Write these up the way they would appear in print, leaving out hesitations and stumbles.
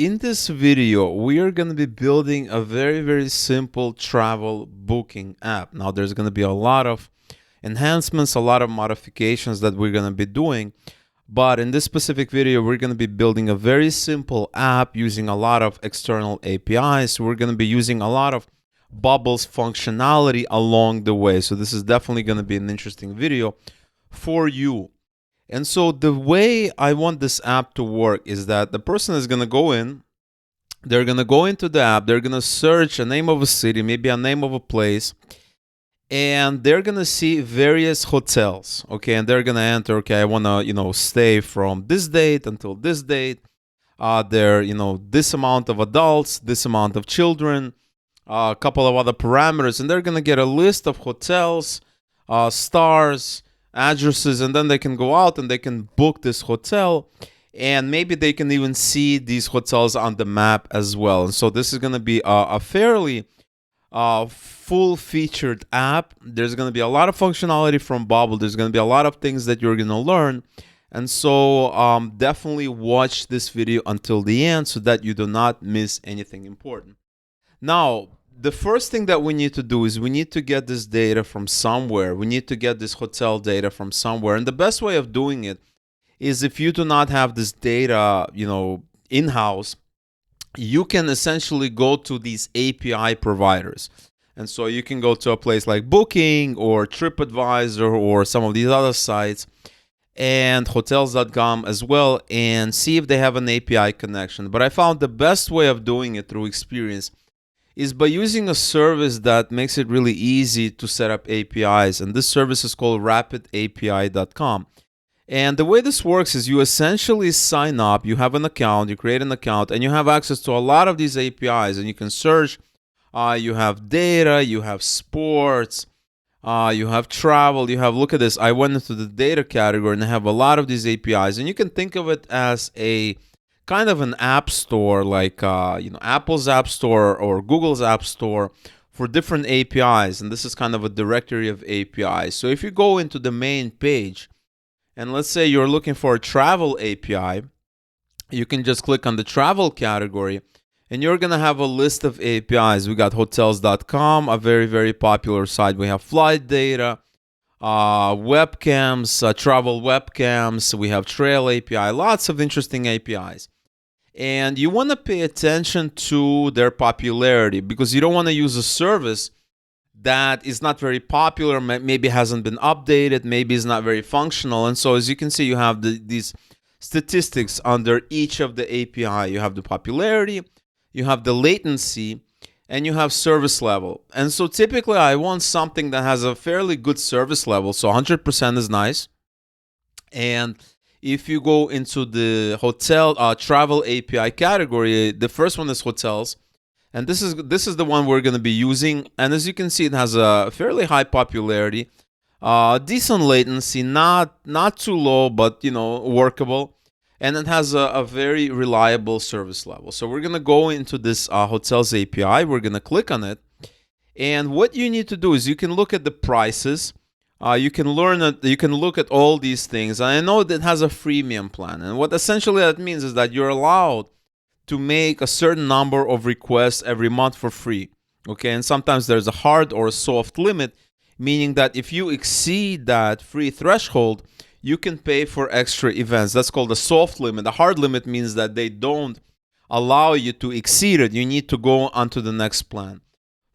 in this video, we are going to be building a very simple travel booking app. Now, there's going to be a lot of enhancements, a lot of modifications that we're going to be doing. But in this specific video, we're going to be building a very simple app using a lot of external APIs. We're going to be using a lot of Bubble's functionality along the way. So this is definitely going to be an interesting video for you. And so the way I want this app to work is that the person is going to go in, they're going to go into the app, they're going to search a name of a city, maybe a name of a place, and they're going to see various hotels, okay? And they're going to enter, okay, I want to, stay from this date until this date. There, this amount of adults, this amount of children, a couple of other parameters, and they're going to get a list of hotels, stars, addresses, and then they can go out and they can book this hotel, and maybe they can even see these hotels on the map as well. And so this is going to be a fairly full-featured app. There's going to be a lot of functionality from Bubble. There's going to be a lot of things that you're going to learn. And so definitely watch this video until the end so that you do not miss anything important. Now, the first thing that we need to do is we need to get this data from somewhere. We need to get this hotel data from somewhere. And the best way of doing it is if you do not have this data, in-house, you can essentially go to these API providers. And so you can go to a place like Booking or TripAdvisor or some of these other sites and hotels.com as well and see if they have an API connection. But I found the best way of doing it through experience is by using a service that makes it really easy to set up APIs. And this service is called Rapid.API.com. And the way this works is you essentially sign up, you have an account, you create an account, and you have access to a lot of these APIs. And you can search, you have data, you have sports, you have travel, you have, look at this, I went into the data category and I have a lot of these APIs. And you can think of it as a kind of an app store, like Apple's App Store or Google's App Store for different APIs. And this is kind of a directory of APIs. So if you go into the main page, and let's say you're looking for a travel API, you can just click on the travel category, and you're going to have a list of APIs. We got hotels.com, a very popular site. We have flight data, webcams, travel webcams. We have Trail API, lots of interesting APIs. And you want to pay attention to their popularity because you don't want to use a service that is not very popular, maybe hasn't been updated, maybe is not very functional. And so as you can see, you have these statistics under each of the API. You have the popularity, you have the latency, and you have service level. And so typically I want something that has a fairly good service level. So 100% is nice. And if you go into the hotel travel API category, the first one is hotels. And this is the one we're going to be using. And as you can see, it has a fairly high popularity, decent latency, not too low, but workable. And it has a very reliable service level. So we're going to go into this hotels API. We're going to click on it. And what you need to do is you can look at the prices. You can look at all these things. And I know that it has a freemium plan. And what essentially that means is that you're allowed to make a certain number of requests every month for free. Okay, and sometimes there's a hard or a soft limit, meaning that if you exceed that free threshold, you can pay for extra events. That's called a soft limit. The hard limit means that they don't allow you to exceed it. You need to go on to the next plan.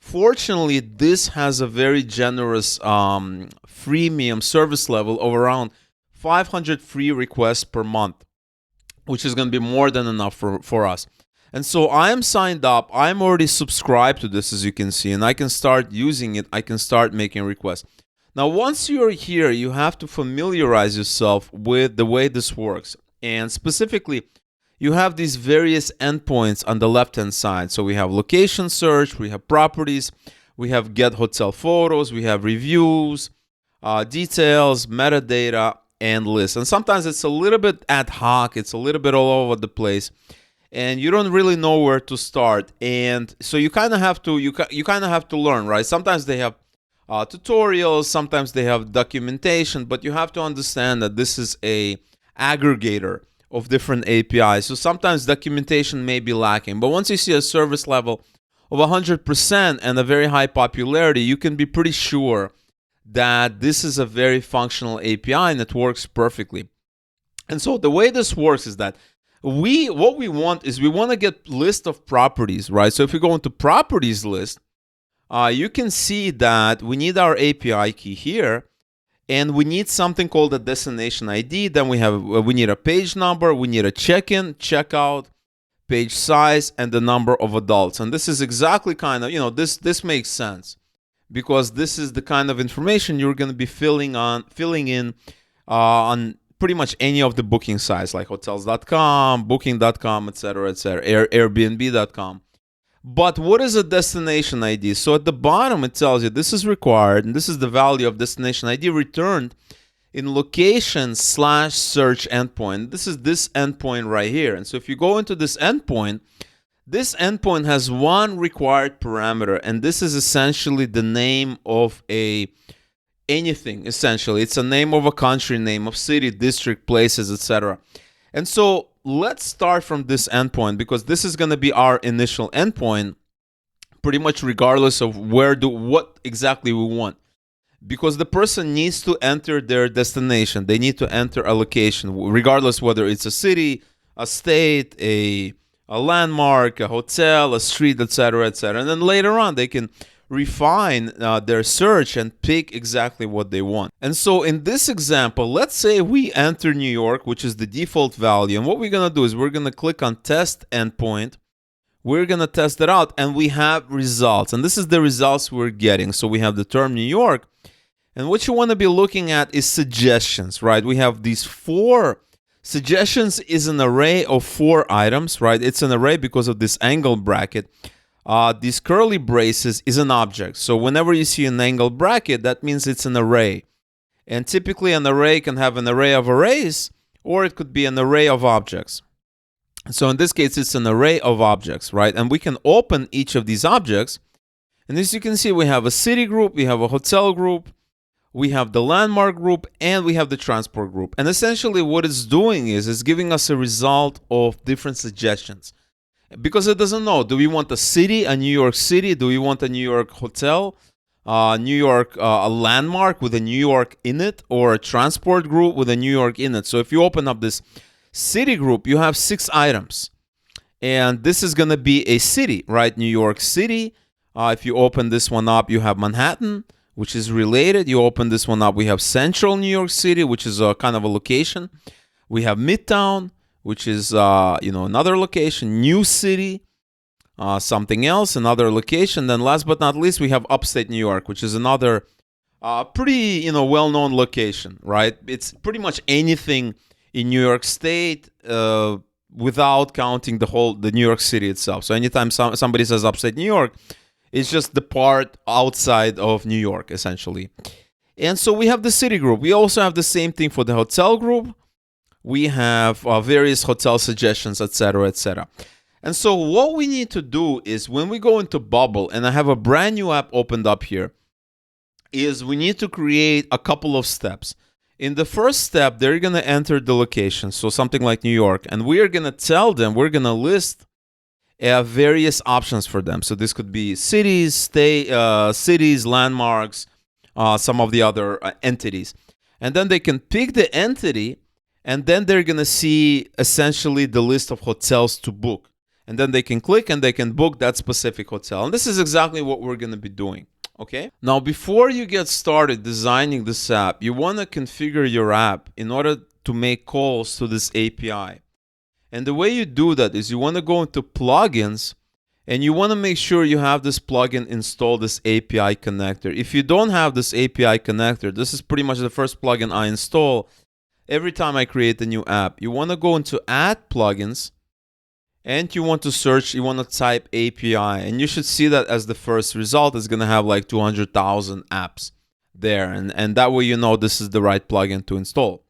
Fortunately, this has a very generous freemium service level of around 500 free requests per month, which is going to be more than enough for us. And so I am signed up. I'm already subscribed to this, as you can see, and I can start using it. I can start making requests. Now, once you're here, you have to familiarize yourself with the way this works. And specifically, you have these various endpoints on the left-hand side. So we have location search, we have properties, we have get hotel photos, we have reviews, details, metadata, and list. And sometimes it's a little bit ad hoc. It's a little bit all over the place. And you don't really know where to start. And so you kind of have to learn, right? Sometimes they have tutorials, sometimes they have documentation, but you have to understand that this is a aggregator of different APIs. So sometimes documentation may be lacking. But once you see a service level of 100% and a very high popularity, you can be pretty sure that this is a very functional API and it works perfectly. And so the way this works is that what we want to get list of properties, right? So if you go into properties list, you can see that we need our API key here, and we need something called a destination ID. Then we need a page number, we need a check-in, checkout, page size, and the number of adults. And this is exactly kind of, this makes sense because this is the kind of information you're going to be filling in on pretty much any of the booking sites like hotels.com, booking.com, etc., Airbnb.com. But what is a destination ID? So at the bottom, it tells you this is required, and this is the value of destination ID returned in location/search endpoint. This is this endpoint right here. And so if you go into this endpoint has one required parameter, and this is essentially the name of anything, essentially. It's a name of a country, name of city, district, places, etc. And so let's start from this endpoint, because this is going to be our initial endpoint, pretty much regardless of what exactly we want. Because the person needs to enter their destination. They need to enter a location, regardless whether it's a city, a state, a landmark, a hotel, a street, etc., etc. And then later on, they can refine their search and pick exactly what they want. And so in this example, let's say we enter New York, which is the default value. And what we're going to do is we're going to click on test endpoint. We're going to test it out, and we have results. And this is the results we're getting. So we have the term New York. And what you want to be looking at is suggestions, right? We have these 4 suggestions is an array of 4 items, right? It's an array because of this angle bracket. These curly braces is an object. So whenever you see an angle bracket, that means it's an array. And typically an array can have an array of arrays, or it could be an array of objects. So in this case, it's an array of objects, right? And we can open each of these objects. And as you can see, we have a city group, we have a hotel group, we have the landmark group, and we have the transport group. And essentially what it's doing is it's giving us a result of different suggestions. Because it doesn't know, do we want a city, a New York City? Do we want a New York hotel, New York, a landmark with a New York in it, or a transport group with a New York in it? So if you open up this city group, you have 6 items. And this is going to be a city, right? New York City. If you open this one up, you have Manhattan, which is related. You open this one up, we have Central New York City, which is a kind of a location. We have Midtown, which is another location. New City, something else, another location. Then last but not least, we have Upstate New York, which is another pretty well-known location, right? It's pretty much anything in New York State without counting the New York City itself. So anytime somebody says Upstate New York, it's just the part outside of New York, essentially. And so we have the city group. We also have the same thing for the hotel group. We have various hotel suggestions, etc., etc. And so what we need to do is when we go into Bubble, and I have a brand new app opened up here, is we need to create a couple of steps. In the first step, they're going to enter the location, so something like New York, and we are going to tell them, we're going to list various options for them. So this could be cities, cities, landmarks, some of the other entities. And then they can pick the entity, and then they're going to see essentially the list of hotels to book. And then they can click and they can book that specific hotel. And this is exactly what we're going to be doing. Okay. Now, before you get started designing this app, you want to configure your app in order to make calls to this API. And the way you do that is you want to go into plugins, and you want to make sure you have this plugin installed, this API connector. If you don't have this API connector, this is pretty much the first plugin I install every time I create a new app. You want to go into Add Plugins, and you want to search, you want to type API, and you should see that as the first result. It's going to have like 200,000 apps there, and that way you know this is the right plugin to install.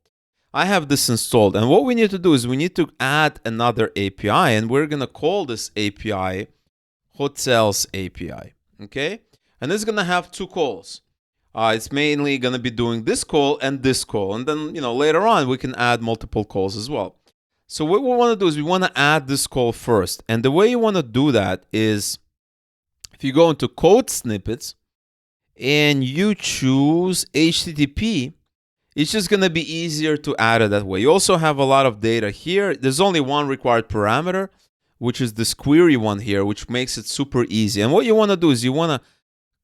I have this installed, and what we need to do is we need to add another API, and we're going to call this API Hotels API, okay? And it's going to have 2 calls. It's mainly going to be doing this call, and then later on we can add multiple calls as well. So what we want to do is we want to add this call first. And the way you want to do that is if you go into code snippets and you choose HTTP, it's just going to be easier to add it that way. You also have a lot of data here. There's only one required parameter, which is this query one here, which makes it super easy. And what you want to do is you want to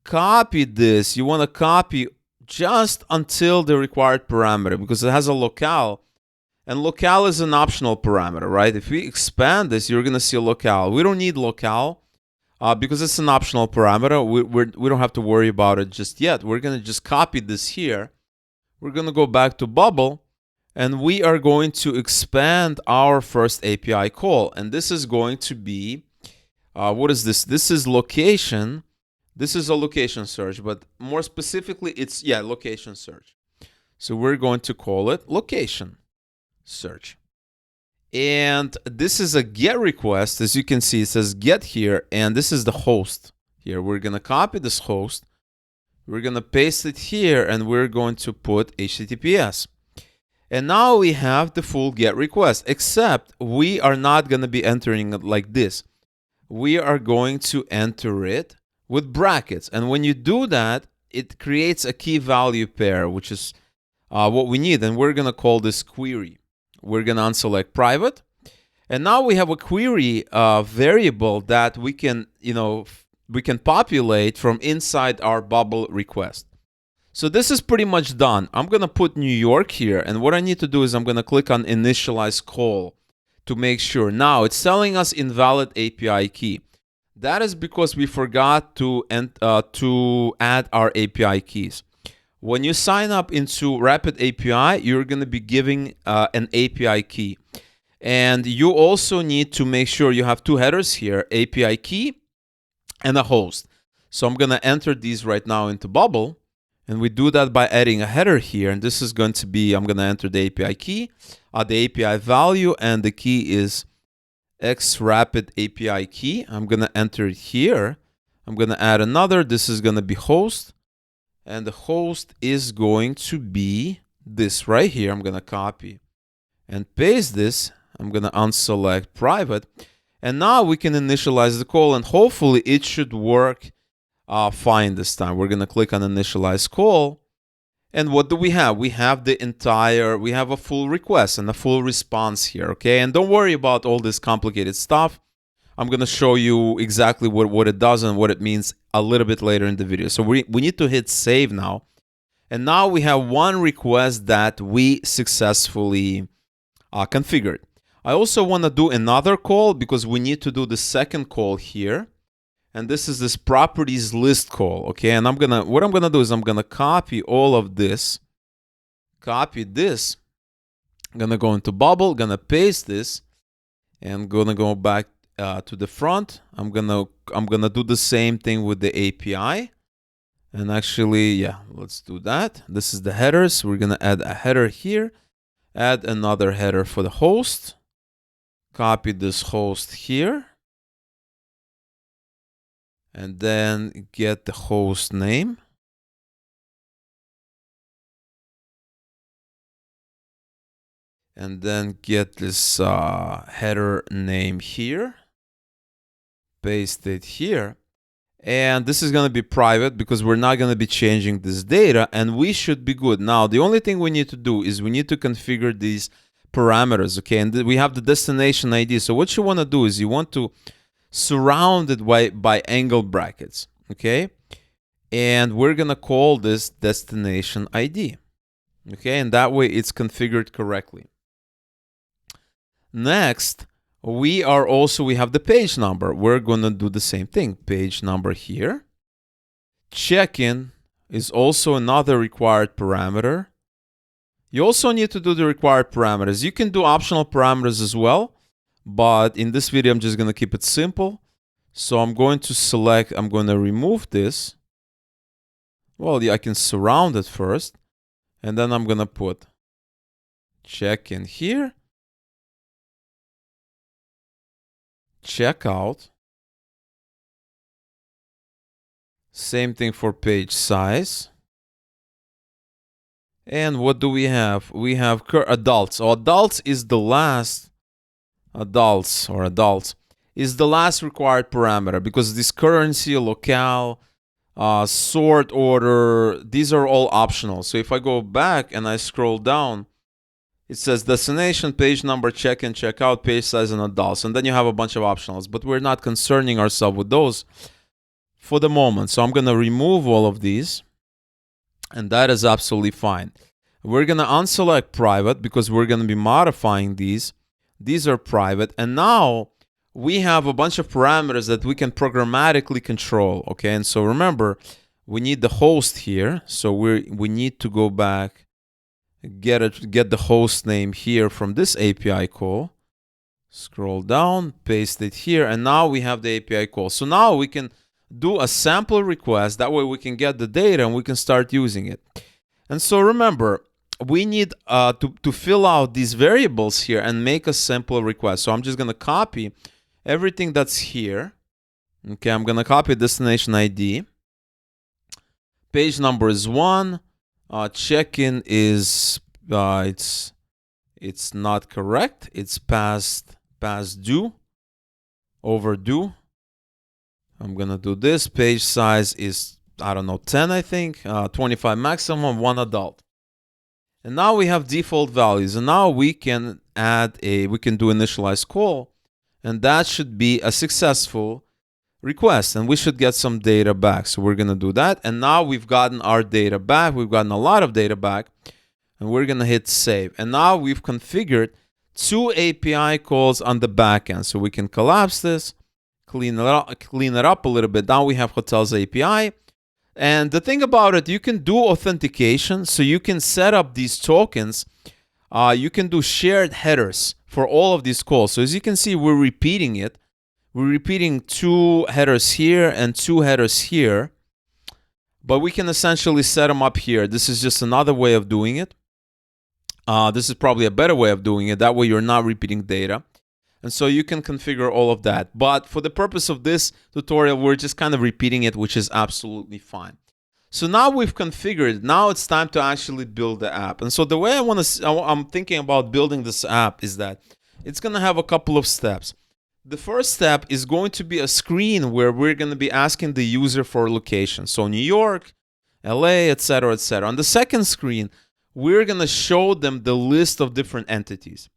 copy this. You want to copy just until the required parameter because it has a locale. And locale is an optional parameter, right? If we expand this, you're going to see a locale. We don't need locale because it's an optional parameter. We don't have to worry about it just yet. We're going to just copy this here. We're going to go back to Bubble, and we are going to expand our first API call. And this is going to be, what is this? This is location. This is a location search, but more specifically, it's, location search. So we're going to call it location search. And this is a GET request. As you can see, it says GET here, and this is the host here. We're going to copy this host. We're going to paste it here, and we're going to put HTTPS. And now we have the full GET request, except we are not going to be entering it like this. We are going to enter it with brackets. And when you do that, it creates a key value pair, which is what we need. And we're going to call this query. We're going to unselect private. And now we have a query variable that we can, we can populate from inside our Bubble request. So this is pretty much done. I'm going to put New York here. And what I need to do is I'm going to click on initialize call to make sure. Now it's telling us invalid API key. That is because we forgot to add our API keys. When you sign up into Rapid.API, you're going to be giving an API key. And you also need to make sure you have two headers here, API key and a host. So I'm going to enter these right now into Bubble. And we do that by adding a header here. And this is going to be, I'm going to enter the API key, the API value, and the key is xRapid.API key. I'm going to enter it here. I'm going to add another. This is going to be host. And the host is going to be this right here. I'm going to copy and paste this. I'm going to unselect private. And now we can initialize the call, and hopefully it should work fine this time. We're going to click on initialize call. And what do we have? We have we have a full request and a full response here, okay? And don't worry about all this complicated stuff. I'm going to show you exactly what it does and what it means a little bit later in the video. So we need to hit save now. And now we have one request that we successfully configured. I also want to do another call because we need to do the second call here. And this is this properties list call, okay? And what I'm gonna do is I'm gonna copy all of this, copy this. I'm gonna go into Bubble, gonna paste this, and gonna go back to the front. I'm gonna do the same thing with the API. And actually, let's do that. This is the headers. We're gonna add a header here, add another header for the host, copy this host here. And then get the host name. And then get this header name here. Paste it here. And this is going to be private because we're not going to be changing this data. And we should be good. Now, the only thing we need to do is we need to configure these parameters, okay? And we have the destination ID. So what you want to do is you want to surround it by angle brackets, okay? And we're going to call this destination ID, okay? And that way it's configured correctly. Next, we have the page number. We're going to do the same thing. Page number here. Check-in is also another required parameter. You also need to do the required parameters. You can do optional parameters as well. But in this video, I'm just going to keep it simple. So I'm going to remove this. Well, I can surround it first. And then I'm going to put check-in here. Checkout. Same thing for page size. And what do we have? We have adults. So adults is the last adults is the last required parameter, because this currency, locale, sort order, these are all optional. So if I go back and I scroll down, it says destination, page number, check-in, check-out, page size, and adults. And then you have a bunch of optionals, but we're not concerning ourselves with those for the moment. So I'm going to remove all of these, and that is absolutely fine. We're going to unselect private because we're going to be modifying these. These are private. And now we have a bunch of parameters that we can programmatically control. Okay, and so remember, we need the host here. So we need to go back, get the host name here from this API call. Scroll down, paste it here, and now we have the API call. So now we can do a sample request. That way we can get the data and we can start using it. And so remember, we need to fill out these variables here and make a simple request. So I'm just going to copy everything that's here. Okay, I'm going to copy destination ID. Page number is 1. Check-in is, it's not correct. It's past due, overdue. I'm going to do this. Page size is, I don't know, 10, I think. 25 maximum, 1 adult. And now we have default values. And now we can we can do initialize call. And that should be a successful request. And we should get some data back. So we're going to do that. And now we've gotten our data back. We've gotten a lot of data back. And we're going to hit save. And now we've configured 2 API calls on the back end. So we can collapse this, clean it up a little bit. Now we have hotels API. And the thing about it, you can do authentication. So you can set up these tokens. You can do shared headers for all of these calls. So as you can see, we're repeating it. We're repeating 2 headers here and 2 headers here. But we can essentially set them up here. This is just another way of doing it. This is probably a better way of doing it. That way you're not repeating data. And so you can configure all of that. But for the purpose of this tutorial, we're just kind of repeating it, which is absolutely fine. So now we've configured it. Now it's time to actually build the app. And so the way I'm thinking about building this app is that it's going to have a couple of steps. The first step is going to be a screen where we're going to be asking the user for location. So New York, LA, etc., etc. On the second screen, we're going to show them the list of different entities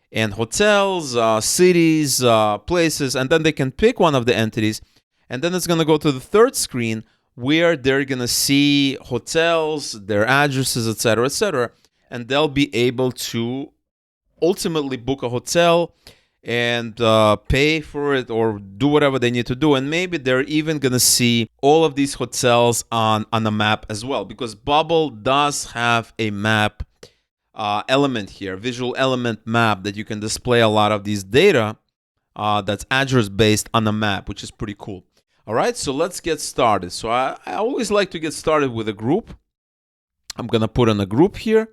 and hotels, cities, places, and then they can pick one of the entities. And then it's going to go to the third screen where they're going to see hotels, their addresses, etc., etc. And they'll be able to ultimately book a hotel and pay for it or do whatever they need to do. And maybe they're even going to see all of these hotels on a map as well, because Bubble does have a map element here, visual element map, that you can display a lot of these data that's address based on a map, which is pretty cool. All right, so let's get started. So I always like to get started with a group. I'm going to put in a group here.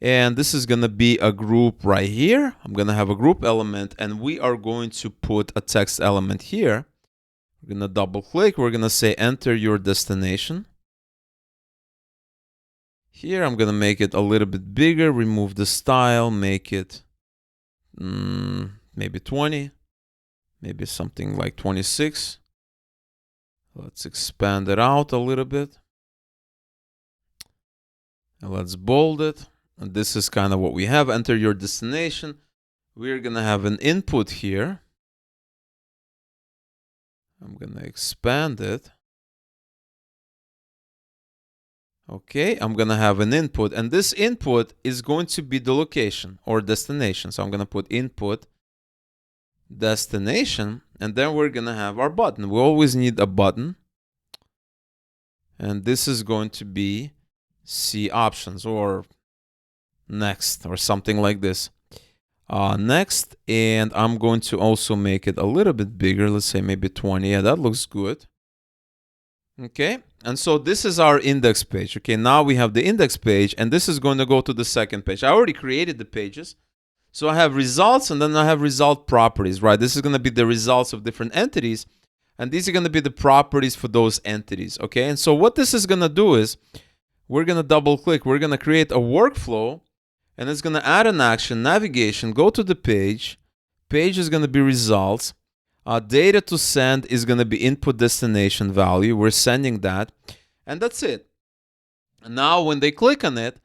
And this is going to be a group right here. I'm going to have a group element, and we are going to put a text element here. We're going to double click. We're going to say enter your destination. Here, I'm going to make it a little bit bigger, remove the style, make it maybe 20, maybe something like 26. Let's expand it out a little bit. And let's bold it. And this is kind of what we have. Enter your destination. We're going to have an input here. I'm going to expand it. Okay, I'm going to have an input. And this input is going to be the location or destination. So I'm going to put input destination. And then we're going to have our button. We always need a button. And this is going to be see options or next or something like this. Next, and I'm going to also make it a little bit bigger. Let's say maybe 20. Yeah, that looks good. Okay, and so this is our index page. Okay, now we have the index page, and this is going to go to the second page. I already created the pages. So I have results, and then I have result properties, right? This is going to be the results of different entities, and these are going to be the properties for those entities. Okay, and so what this is going to do is we're going to double click. We're going to create a workflow. And it's going to add an action, navigation, go to the page, Page is going to be results. Data to send is going to be input destination value. We're sending that. And that's it. Now, when they click on it,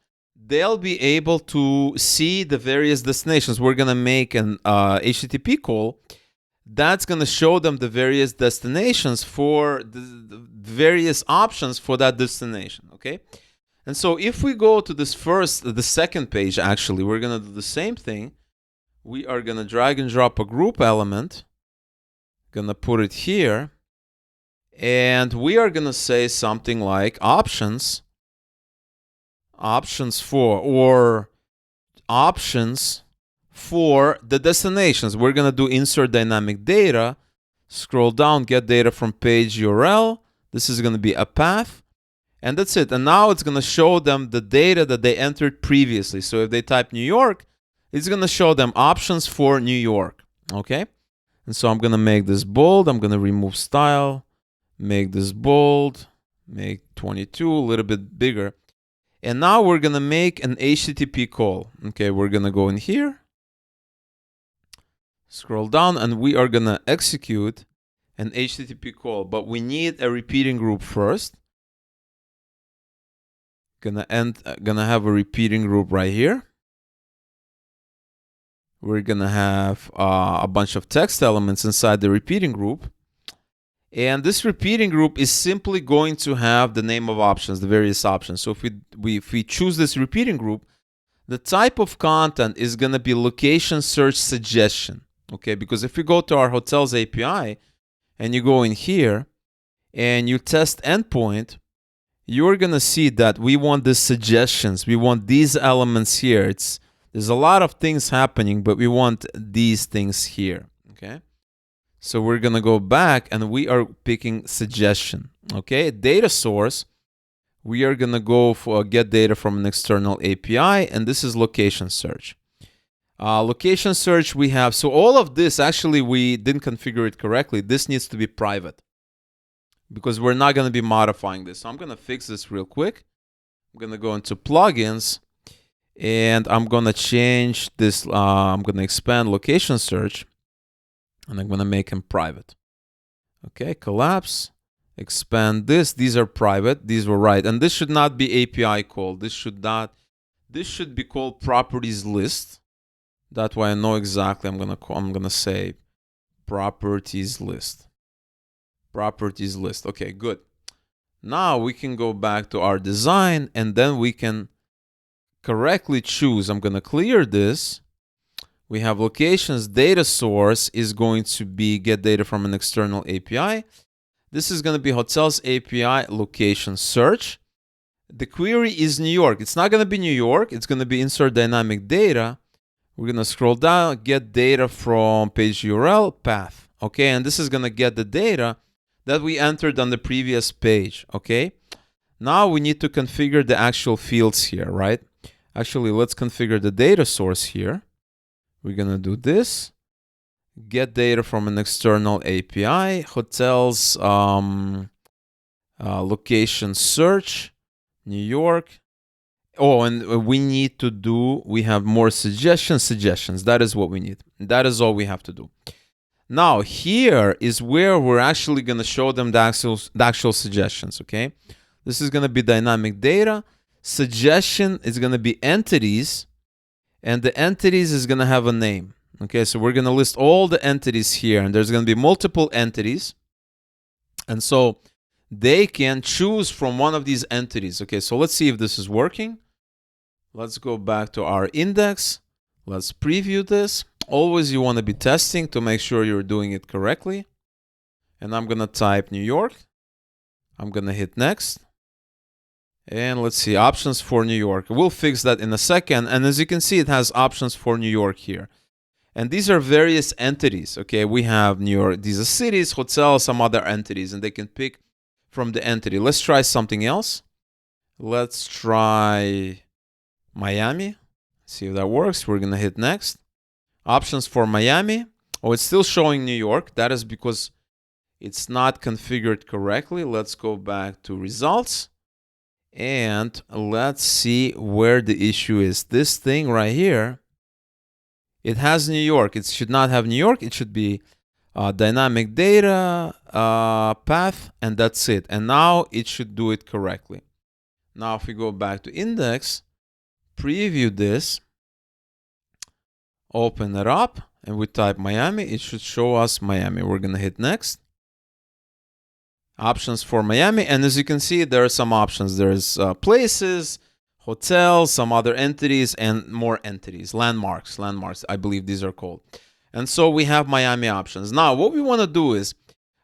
they'll be able to see the various destinations. We're going to make an HTTP call. That's going to show them the various destinations for the various options for that destination, okay? And so if we go to the second page, actually, we're going to do the same thing. We are going to drag and drop a group element, going to put it here, and we are going to say something like options for the destinations. We're going to do insert dynamic data, scroll down, get data from page URL. This is going to be a path, and that's it. And now it's going to show them the data that they entered previously. So if they type New York, it's going to show them options for New York, okay? And so I'm going to make this bold. I'm going to remove style, make this bold, make 22, a little bit bigger. And now we're going to make an HTTP call. Okay, we're going to go in here, scroll down, and we are going to execute an HTTP call. But we need a repeating group first. Gonna have a repeating group right here. We're going to have a bunch of text elements inside the repeating group. And this repeating group is simply going to have the name of options, the various options. So if we choose this repeating group, the type of content is going to be location search suggestion. Okay, because if you go to our hotels API and you go in here and you test endpoint, you're going to see that we want the suggestions. We want these elements here. There's a lot of things happening, but we want these things here. Okay. So we're going to go back and we are picking suggestion, okay? Data source, we are going to go for get data from an external API, and this is location search. Location search we have, so all of this, actually we didn't configure it correctly. This needs to be private because we're not going to be modifying this. So I'm going to fix this real quick. I'm going to go into plugins and I'm going to change this. I'm going to expand location search. And I'm going to make them private. Okay, collapse, expand this. These are private. These were right. And this should not be API called. This should be called properties list. That way I know exactly. I'm going to say properties list. Properties list. Okay, good. Now we can go back to our design and then we can correctly choose. I'm going to clear this. We have locations. Data source is going to be get data from an external API. This is going to be hotels API location search. The query is New York. It's not going to be New York. It's going to be insert dynamic data. We're going to scroll down, get data from page URL path. Okay, and this is going to get the data that we entered on the previous page. Okay, now we need to configure the actual fields here, right? Actually, let's configure the data source here. We're going to do this. Get data from an external API. Hotels, location search, New York. Oh, and we have more suggestions. That is what we need. That is all we have to do. Now, here is where we're actually going to show them the actual suggestions, okay? This is going to be dynamic data. Suggestion is going to be entities. And the entities is going to have a name. Okay, so we're going to list all the entities here. And there's going to be multiple entities. And so they can choose from one of these entities. Okay, so let's see if this is working. Let's go back to our index. Let's preview this. Always you want to be testing to make sure you're doing it correctly. And I'm going to type New York. I'm going to hit next. And let's see, options for New York. We'll fix that in a second. And as you can see, it has options for New York here. And these are various entities. Okay, we have New York. These are cities, hotels, some other entities. And they can pick from the entity. Let's try something else. Let's try Miami. See if that works. We're going to hit next. Options for Miami. Oh, it's still showing New York. That is because it's not configured correctly. Let's go back to results. And let's see where the issue is. This thing right here It has New York. It should not have New York. It should be dynamic data path, and that's it. And now it should do it correctly. Now if we go back to index, preview this, open it up, and we type Miami, it should show us Miami. We're going to hit next. Options for Miami. And as you can see, there are some options. There's places, hotels, some other entities, and more entities. Landmarks, I believe these are called. And so we have Miami options. Now, what we want to do is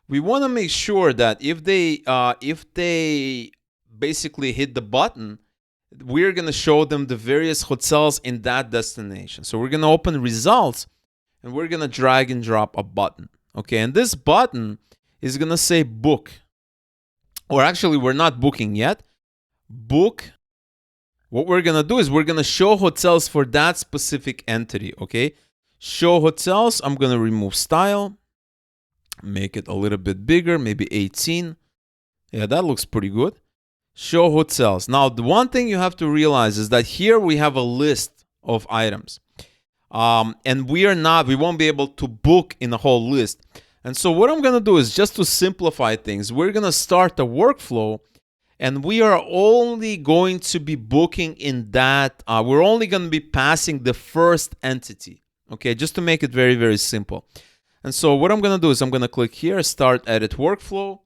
we want to make sure that if they basically hit the button, we're going to show them the various hotels in that destination. So we're going to open results, and we're going to drag and drop a button. Okay, and this button is going to say book. Or actually, we're not booking yet. Book. What we're going to do is we're going to show hotels for that specific entity. Okay, show hotels. I'm going to remove style. Make it a little bit bigger, maybe 18. Yeah, that looks pretty good. Show hotels. Now, the one thing you have to realize is that here we have a list of items. And we won't be able to book in a whole list. And so what I'm going to do is, just to simplify things, we're going to start a workflow, and we are only going to be booking in that. We're only going to be passing the first entity. Okay, just to make it very, very simple. And so what I'm going to do is I'm going to click here, start edit workflow.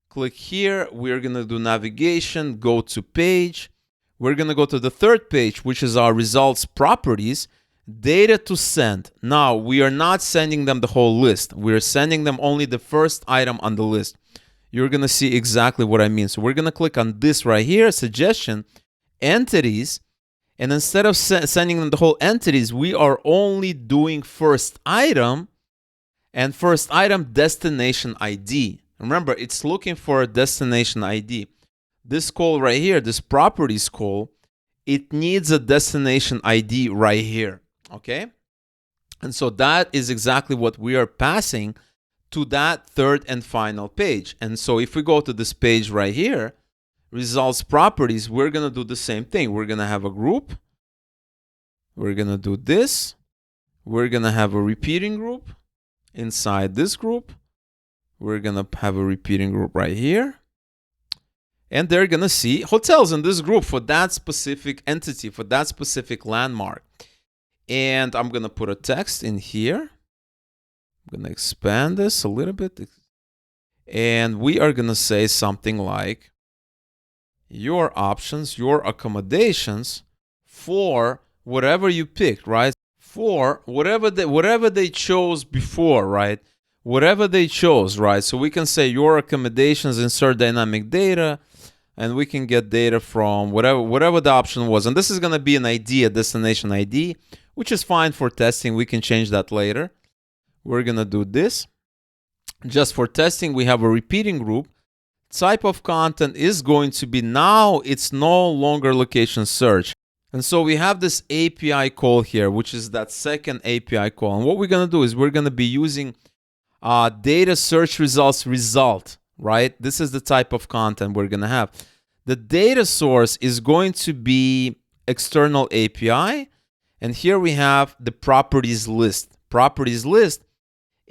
Click here. We're going to do navigation, go to page. We're going to go to the third page, which is our results properties, data to send. Now, we are not sending them the whole list. We're sending them only the first item on the list. You're going to see exactly what I mean. So we're going to click on this right here, suggestion, entities. And instead of sending them the whole entities, we are only doing first item and first item destination ID. Remember, it's looking for a destination ID. This call right here, this properties call, it needs a destination ID right here, okay? And so that is exactly what we are passing to that third and final page. And so if we go to this page right here, results properties, we're going to do the same thing. We're going to have a group. We're going to do this. We're going to have a repeating group inside this group. We're going to have a repeating group right here. And they're going to see hotels in this group for that specific entity, for that specific landmark. And I'm going to put a text in here. I'm going to expand this a little bit. And we are going to say something like, your options, your accommodations for whatever you picked, right? For whatever they chose before, right? Whatever they chose, right? So we can say your accommodations, insert dynamic data, and we can get data from whatever the option was. And this is going to be an ID, a destination ID, which is fine for testing. We can change that later. We're going to do this. Just for testing, we have a repeating group. Type of content is going to be, now it's no longer location search. And so we have this API call here, which is that second API call. And what we're going to do is we're going to be using data search results result, right? This is the type of content we're going to have. The data source is going to be external API. And here we have the properties list,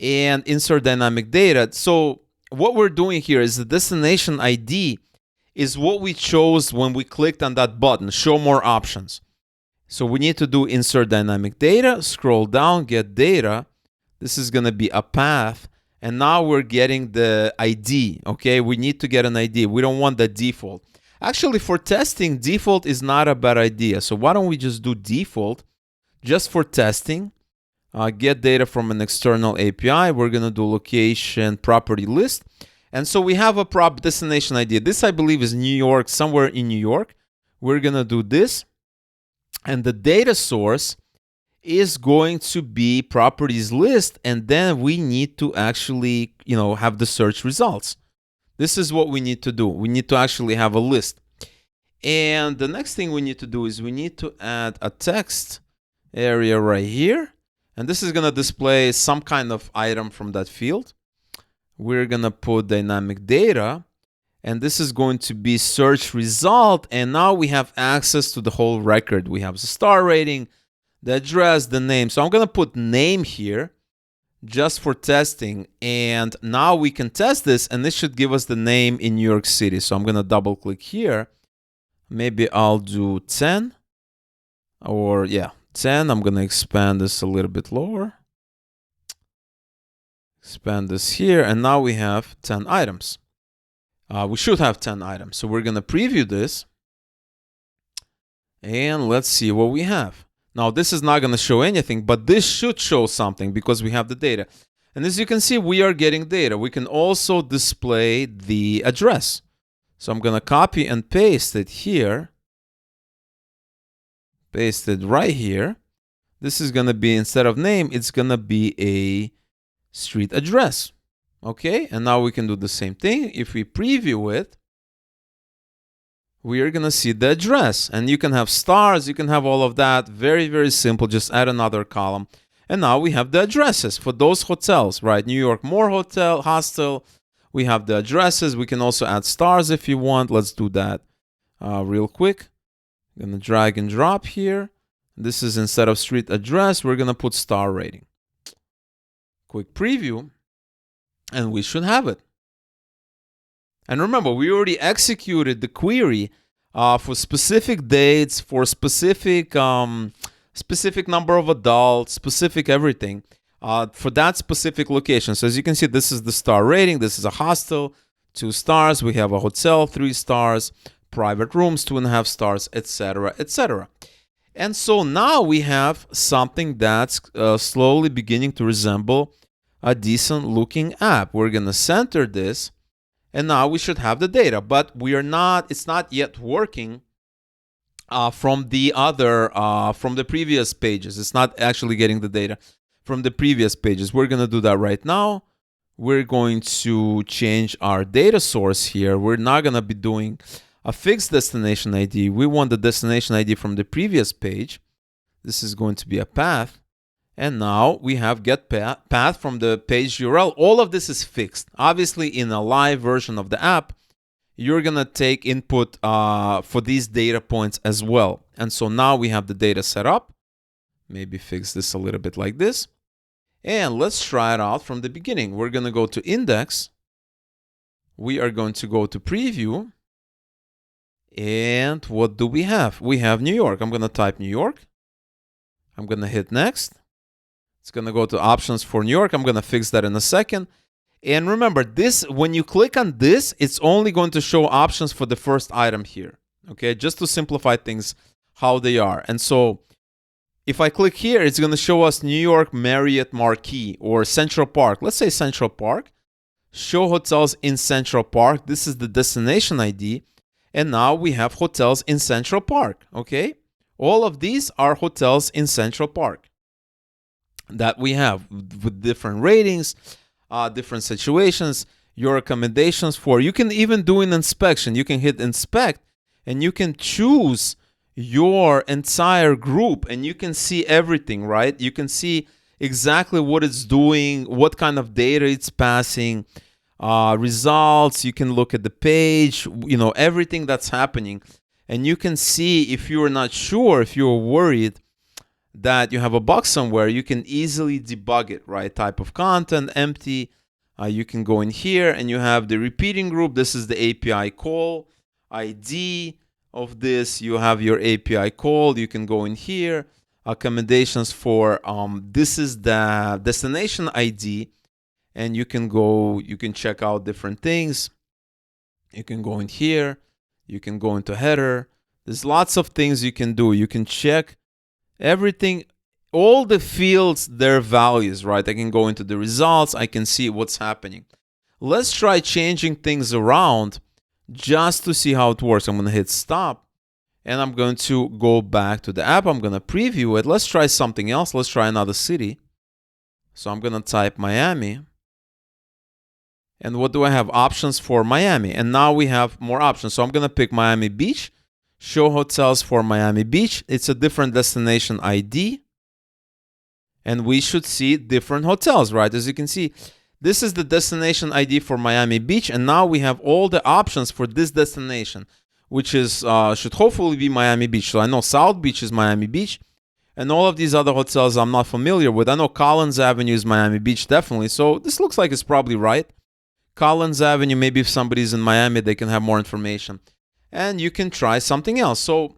and insert dynamic data. So what we're doing here is the destination ID is what we chose when we clicked on that button, show more options. So we need to do insert dynamic data, scroll down, get data. This is going to be a path. And now we're getting the ID, okay? We need to get an ID. We don't want the default. Actually, for testing, default is not a bad idea. So why don't we just do default just for testing? Get data from an external API. We're going to do location property list. And so we have a destination ID. This, I believe, is New York, somewhere in New York. We're going to do this. And the data source is going to be properties list. And then we need to actually, have the search results. This is what we need to do. We need to actually have a list. And the next thing we need to do is we need to add a text area right here. And this is going to display some kind of item from that field. We're going to put dynamic data, and this is going to be search result. And now we have access to the whole record. We have the star rating, the address, the name. So I'm going to put name here just for testing. And now we can test this, and this should give us the name in New York City. So I'm going to double click here. Maybe I'll do 10 or yeah, 10. I'm going to expand this a little bit lower. Expand this here. And now we have 10 items. We should have 10 items. So we're going to preview this. And let's see what we have. Now, this is not going to show anything, but this should show something because we have the data. And as you can see, we are getting data. We can also display the address. So I'm going to copy and paste it here. Paste it right here. This is going to be, instead of name, it's going to be a street address. Okay, and now we can do the same thing. If we preview it, we are going to see the address. And you can have stars, you can have all of that. Very, very simple. Just add another column. And now we have the addresses for those hotels, right? New York Moore Hotel, Hostel. We have the addresses. We can also add stars if you want. Let's do that real quick. I'm going to drag and drop here. This is, instead of street address, we're going to put star rating. Quick preview. And we should have it. And remember, we already executed the query for specific dates, for specific number of adults, specific everything, for that specific location. So as you can see, this is the star rating. This is a hostel, 2 stars. We have a hotel, 3 stars, private rooms, 2.5 stars, etc., etc. And so now we have something that's slowly beginning to resemble a decent looking app. We're going to center this. And now we should have the data, but we are not, it's not yet working from the previous pages. It's not actually getting the data from the previous pages. We're going to do that right now. We're going to change our data source here. We're not going to be doing a fixed destination ID. We want the destination ID from the previous page. This is going to be a path. And now we have get path from the page URL. All of this is fixed. Obviously, in a live version of the app, you're going to take input for these data points as well. And so now we have the data set up. Maybe fix this a little bit like this. And let's try it out from the beginning. We're going to go to index. We are going to go to preview. And what do we have? We have New York. I'm going to type New York. I'm going to hit next. It's going to go to options for New York. I'm going to fix that in a second. And remember, this, when you click on this, it's only going to show options for the first item here. Okay, just to simplify things how they are. And so if I click here, it's going to show us New York Marriott Marquis or Central Park. Let's say Central Park. Show hotels in Central Park. This is the destination ID. And now we have hotels in Central Park. Okay, all of these are hotels in Central Park that we have with different ratings, different situations, your recommendations for. You can even do an inspection. You can hit inspect and you can choose your entire group and you can see everything, right? You can see exactly what it's doing, what kind of data it's passing, results. You can look at the page, you know, everything that's happening. And you can see if you're not sure, if you're worried that you have a bug somewhere, you can easily debug it, right? Type of content, empty. You can go in here and you have the repeating group. This is the API call ID of this. You have your API call. You can go in here. Accommodations for, this is the destination ID. And you can go, you can check out different things. You can go in here. You can go into header. There's lots of things you can do. You can check everything, all the fields, their values, right? I can go into the results. I can see what's happening. Let's try changing things around just to see how it works. I'm going to hit stop and I'm going to go back to the app. I'm going to preview it. Let's try something else. Let's try another city. So I'm going to type Miami. And what do I have? Options for Miami. And now we have more options. So I'm going to pick Miami Beach. Show hotels for Miami Beach. It's a different destination ID. And we should see different hotels, right? As you can see, this is the destination ID for Miami Beach. And now we have all the options for this destination, which is should hopefully be Miami Beach. So I know South Beach is Miami Beach. And all of these other hotels I'm not familiar with. I know Collins Avenue is Miami Beach, definitely. So this looks like it's probably right. Collins Avenue, maybe if somebody's in Miami, they can have more information. And you can try something else. So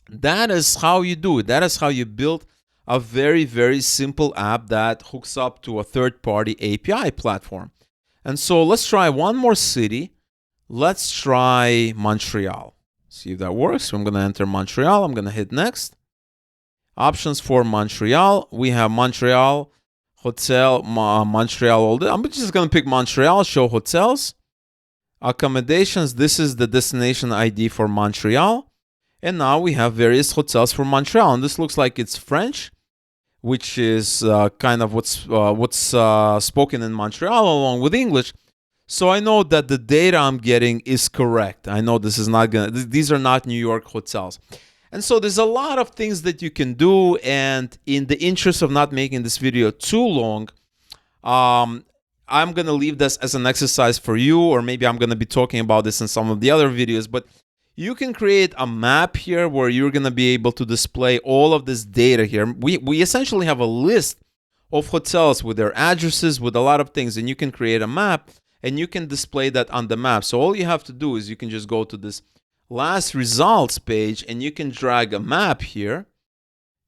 that is how you do it. That is how you build a very, very simple app that hooks up to a third-party API platform. And so let's try one more city. Let's try Montreal. See if that works. So I'm going to enter Montreal. I'm going to hit next. Options for Montreal. We have Montreal, hotel, Montreal. I'm just going to pick Montreal, show hotels. Accommodations. This is the destination ID for Montreal. And now we have various hotels for Montreal. And this looks like it's French, which is kind of what's spoken in Montreal along with English. So I know that the data I'm getting is correct. I know this is not these are not New York hotels. And so there's a lot of things that you can do. And in the interest of not making this video too long, I'm going to leave this as an exercise for you, or maybe I'm going to be talking about this in some of the other videos. But you can create a map here where you're going to be able to display all of this data here. We essentially have a list of hotels with their addresses, with a lot of things, and you can create a map and you can display that on the map. So all you have to do is you can just go to this last results page and you can drag a map here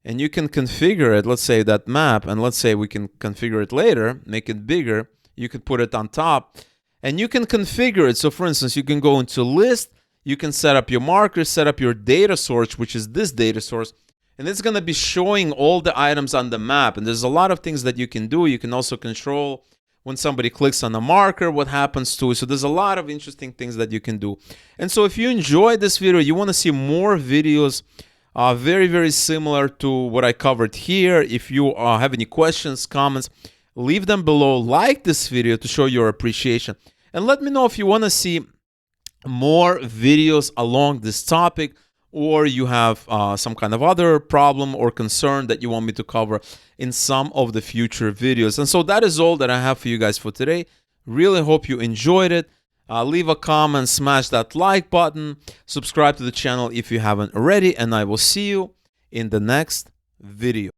and you can configure it. Let's say that map, and let's say we can configure it later, make it bigger. You could put it on top and you can configure it. So for instance, you can go into list, you can set up your markers, set up your data source, which is this data source, and it's going to be showing all the items on the map. And there's a lot of things that you can do. You can also control when somebody clicks on a marker, what happens to it. So there's a lot of interesting things that you can do. And so if you enjoyed this video, you want to see more videos very, very similar to what I covered here. If you have any questions, comments, leave them below. Like this video to show your appreciation. And let me know if you want to see more videos along this topic, or you have some kind of other problem or concern that you want me to cover in some of the future videos. And so that is all that I have for you guys for today. Really hope you enjoyed it. Leave a comment, smash that like button, subscribe to the channel if you haven't already, and I will see you in the next video.